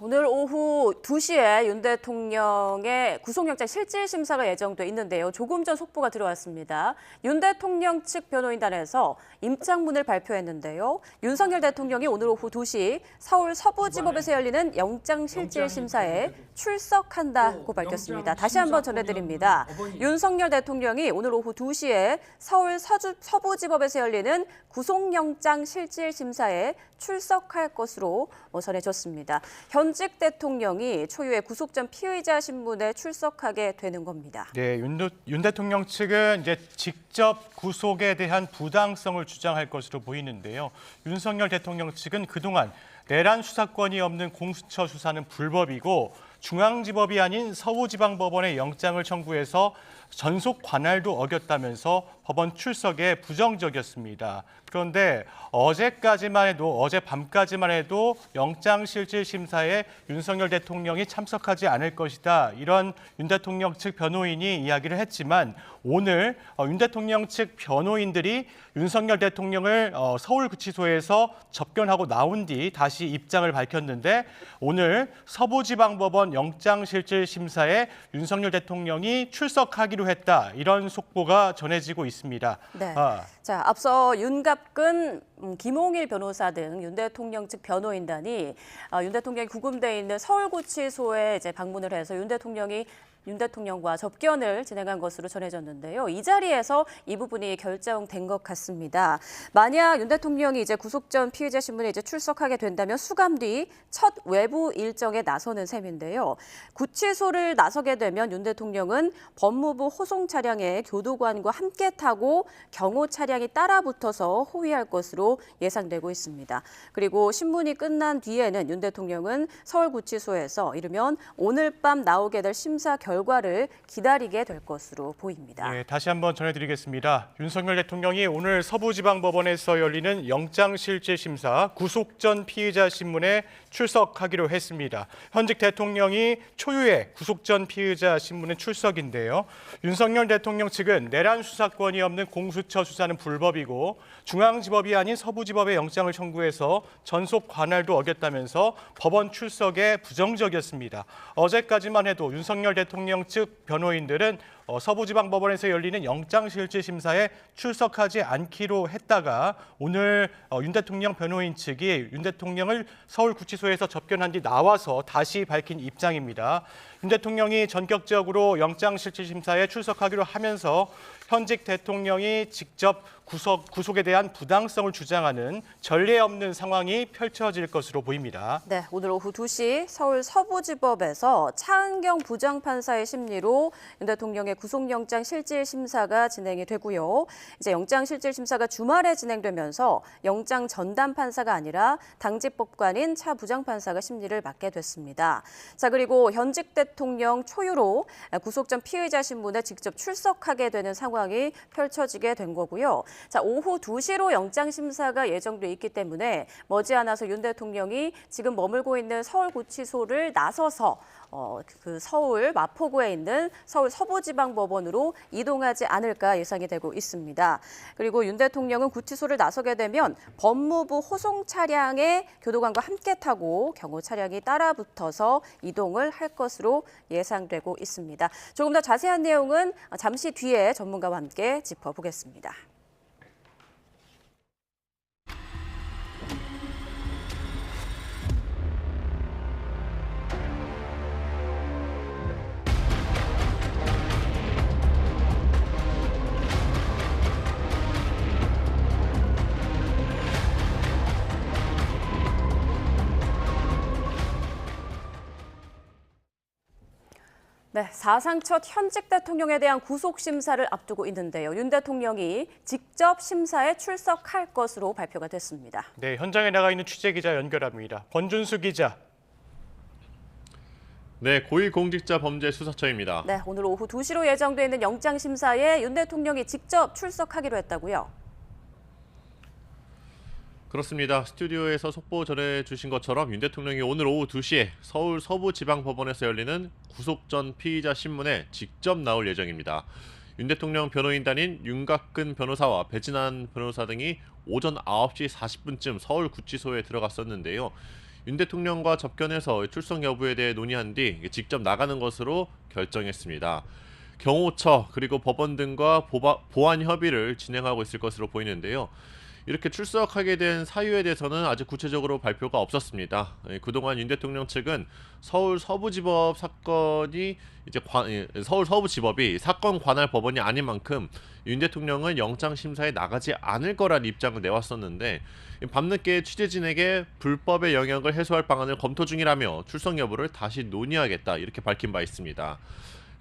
오늘 오후 2시에 윤 대통령의 구속영장 실질심사가 예정돼 있는데요. 조금 전 속보가 들어왔습니다. 윤 대통령 측 변호인단에서 임장문을 발표했는데요. 윤석열 대통령이 오늘 오후 2시 서울 서부지법에서 열리는 영장실질심사에 출석한다고 밝혔습니다. 다시 한번 전해드립니다. 윤석열 대통령이 오늘 오후 2시에 서울 서부지법에서 열리는 구속영장 실질심사에 출석할 것으로 전해졌습니다. 현직 대통령이 초유의 구속 전 피의자 신문에 출석하게 되는 겁니다. 네, 윤 대통령 측은 이제 직접 구속에 대한 부당성을 주장할 것으로 보이는데요. 윤석열 대통령 측은 그동안 내란 수사권이 없는 공수처 수사는 불법이고 중앙지법이 아닌 서부지방법원에 영장을 청구해서 전속 관할도 어겼다면서 법원 출석에 부정적이었습니다. 그런데 어제 밤까지만 해도 영장실질심사에 윤석열 대통령이 참석하지 않을 것이다. 이런 윤 대통령 측 변호인이 이야기를 했지만 오늘 윤 대통령 측 변호인들이 윤석열 대통령을 서울구치소에서 접견하고 나온 뒤 다시 입장을 밝혔는데 오늘 서부지방법원 영장실질심사에 윤석열 대통령이 출석하기로 했다. 이런 속보가 전해지고 있습니다. 네. 자, 앞서 윤갑근, 김홍일 변호사 등 윤 대통령 측 변호인단이 윤 대통령이 구금돼 있는 서울구치소에 이제 방문을 해서 윤 대통령과 접견을 진행한 것으로 전해졌는데요. 이 자리에서 이 부분이 결정된 것 같습니다. 만약 윤 대통령이 이제 구속 전 피의자 신문에 이제 출석하게 된다면 수감 뒤 첫 외부 일정에 나서는 셈인데요. 구치소를 나서게 되면 윤 대통령은 법무부 호송 차량에 교도관과 함께 타고 경호 차량이 따라붙어서 호위할 것으로 예상되고 있습니다. 그리고 신문이 끝난 뒤에는 윤 대통령은 서울구치소에서 이르면 오늘 밤 나오게 될 심사 결과를 기다리게 될 것으로 보입니다. 네, 다시 한번 전해드리겠습니다. 윤석열 대통령이 오늘 서부지방법원에서 열리는 영장실질심사 구속 전 피의자 신문에 출석하기로 했습니다. 현직 대통령이 초유의 구속 전 피의자 신문에 출석인데요. 윤석열 대통령 측은 내란 수사권이 없는 공수처 수사는 불법이고 중앙지법이 아닌 서부지법에 영장을 청구해서 전속 관할도 어겼다면서 법원 출석에 부정적이었습니다. 어제까지만 해도 윤석열 대통령 측 변호인들은 서부지방법원에서 열리는 영장실질심사에 출석하지 않기로 했다가 오늘 윤 대통령 변호인 측이 윤 대통령을 서울구치소에서 접견한 뒤 나와서 다시 밝힌 입장입니다. 윤 대통령이 전격적으로 영장실질심사에 출석하기로 하면서 현직 대통령이 직접 구속에 대한 부당성을 주장하는 전례 없는 상황이 펼쳐질 것으로 보입니다. 네, 오늘 오후 2시 서울 서부지법에서 차은경 부장판사의 심리로 윤 대통령의 구속영장 실질심사가 진행이 되고요. 이제 영장실질심사가 주말에 진행되면서 영장 전담 판사가 아니라 당직법관인 차 부장판사가 심리를 맡게 됐습니다. 자, 그리고 현직 대통령 초유로 구속 전 피의자 신문에 직접 출석하게 되는 상황이 펼쳐지게 된 거고요. 자, 오후 2시로 영장심사가 예정돼 있기 때문에 머지않아서 윤 대통령이 지금 머물고 있는 서울구치소를 나서서 그 서울 마포구에 있는 서울 서부지방법원으로 이동하지 않을까 예상이 되고 있습니다. 그리고 윤 대통령은 구치소를 나서게 되면 법무부 호송 차량에 교도관과 함께 타고 경호 차량이 따라붙어서 이동을 할 것으로 예상되고 있습니다. 조금 더 자세한 내용은 잠시 뒤에 전문가와 함께 짚어보겠습니다. 네, 사상 첫 현직 대통령에 대한 구속 심사를 앞두고 있는데요. 윤 대통령이 직접 심사에 출석할 것으로 발표가 됐습니다. 네, 현장에 나가 있는 취재기자 연결합니다. 권준수 기자. 네, 고위공직자범죄수사처입니다. 네, 오늘 오후 2시로 예정돼 있는 영장심사에 윤 대통령이 직접 출석하기로 했다고요. 그렇습니다. 스튜디오에서 속보 전해주신 것처럼 윤 대통령이 오늘 오후 2시에 서울 서부지방법원에서 열리는 구속 전 피의자 신문에 직접 나올 예정입니다. 윤 대통령 변호인단인 윤갑근 변호사와 배진환 변호사 등이 오전 9시 40분쯤 서울구치소에 들어갔었는데요. 윤 대통령과 접견해서 출석 여부에 대해 논의한 뒤 직접 나가는 것으로 결정했습니다. 경호처 그리고 법원 등과 보안 협의를 진행하고 있을 것으로 보이는데요. 이렇게 출석하게 된 사유에 대해서는 아직 구체적으로 발표가 없었습니다. 그동안 윤 대통령 측은 서울 서부지법 사건이 서울 서부지법이 사건 관할 법원이 아닌 만큼 윤 대통령은 영장 심사에 나가지 않을 거란 입장을 내왔었는데 밤늦게 취재진에게 불법의 영역을 해소할 방안을 검토 중이라며 출석 여부를 다시 논의하겠다 이렇게 밝힌 바 있습니다.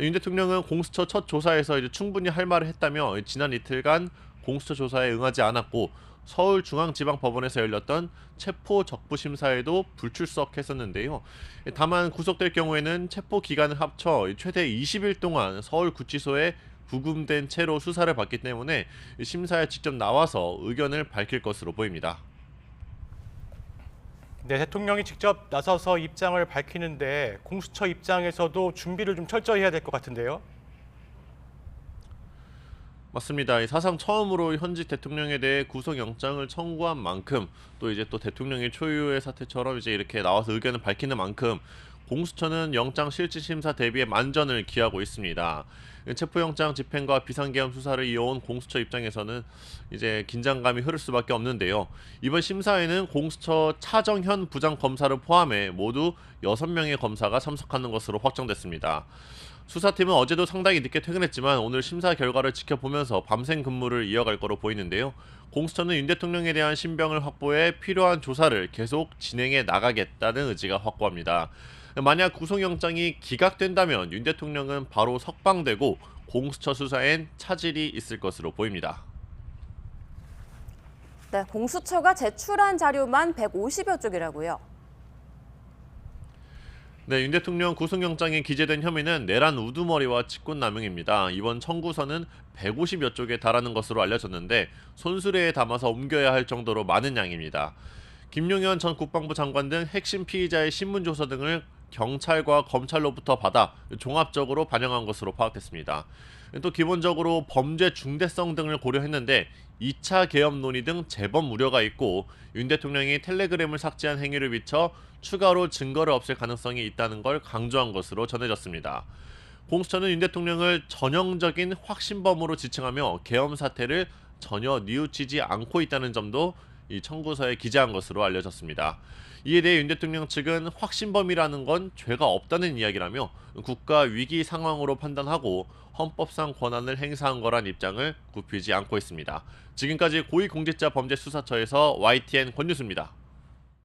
윤 대통령은 공수처 첫 조사에서 충분히 할 말을 했다며 지난 이틀간 공수처 조사에 응하지 않았고 서울중앙지방법원에서 열렸던 체포 적부 심사에도 불출석했었는데요. 다만 구속될 경우에는 체포 기간을 합쳐 최대 20일 동안 서울구치소에 구금된 채로 수사를 받기 때문에 심사에 직접 나와서 의견을 밝힐 것으로 보입니다. 네, 대통령이 직접 나서서 입장을 밝히는데 공수처 입장에서도 준비를 좀 철저히 해야 될 것 같은데요. 맞습니다. 사상 처음으로 현직 대통령에 대해 구속영장을 청구한 만큼 또 대통령의 초유의 사태처럼 이렇게 나와서 의견을 밝히는 만큼 공수처는 영장 실질심사 대비에 만전을 기하고 있습니다. 체포영장 집행과 비상계엄 수사를 이어온 공수처 입장에서는 긴장감이 흐를 수밖에 없는데요. 이번 심사에는 공수처 차정현 부장검사를 포함해 모두 6명의 검사가 참석하는 것으로 확정됐습니다. 수사팀은 어제도 상당히 늦게 퇴근했지만 오늘 심사 결과를 지켜보면서 밤샘 근무를 이어갈 거로 보이는데요. 공수처는 윤 대통령에 대한 신병을 확보해 필요한 조사를 계속 진행해 나가겠다는 의지가 확고합니다. 만약 구속영장이 기각된다면 윤 대통령은 바로 석방되고 공수처 수사엔 차질이 있을 것으로 보입니다. 네, 공수처가 제출한 자료만 150여 쪽이라고요. 네, 윤 대통령 구속영장에 기재된 혐의는 내란 우두머리와 직권남용입니다. 이번 청구서는 150여 쪽에 달하는 것으로 알려졌는데 손수레에 담아서 옮겨야 할 정도로 많은 양입니다. 김용현 전 국방부 장관 등 핵심 피의자의 신문조서 등을 경찰과 검찰로부터 받아 종합적으로 반영한 것으로 파악됐습니다. 또 기본적으로 범죄 중대성 등을 고려했는데 2차 계엄 논의 등 재범 우려가 있고 윤 대통령이 텔레그램을 삭제한 행위를 비춰 추가로 증거를 없앨 가능성이 있다는 걸 강조한 것으로 전해졌습니다. 공수처는 윤 대통령을 전형적인 확신범으로 지칭하며 계엄 사태를 전혀 뉘우치지 않고 있다는 점도 이 청구서에 기재한 것으로 알려졌습니다. 이에 대해 윤 대통령 측은 확신범이라는 건 죄가 없다는 이야기라며 국가 위기 상황으로 판단하고 헌법상 권한을 행사한 거란 입장을 굽히지 않고 있습니다. 지금까지 고위공직자범죄수사처에서 YTN 권유수입니다.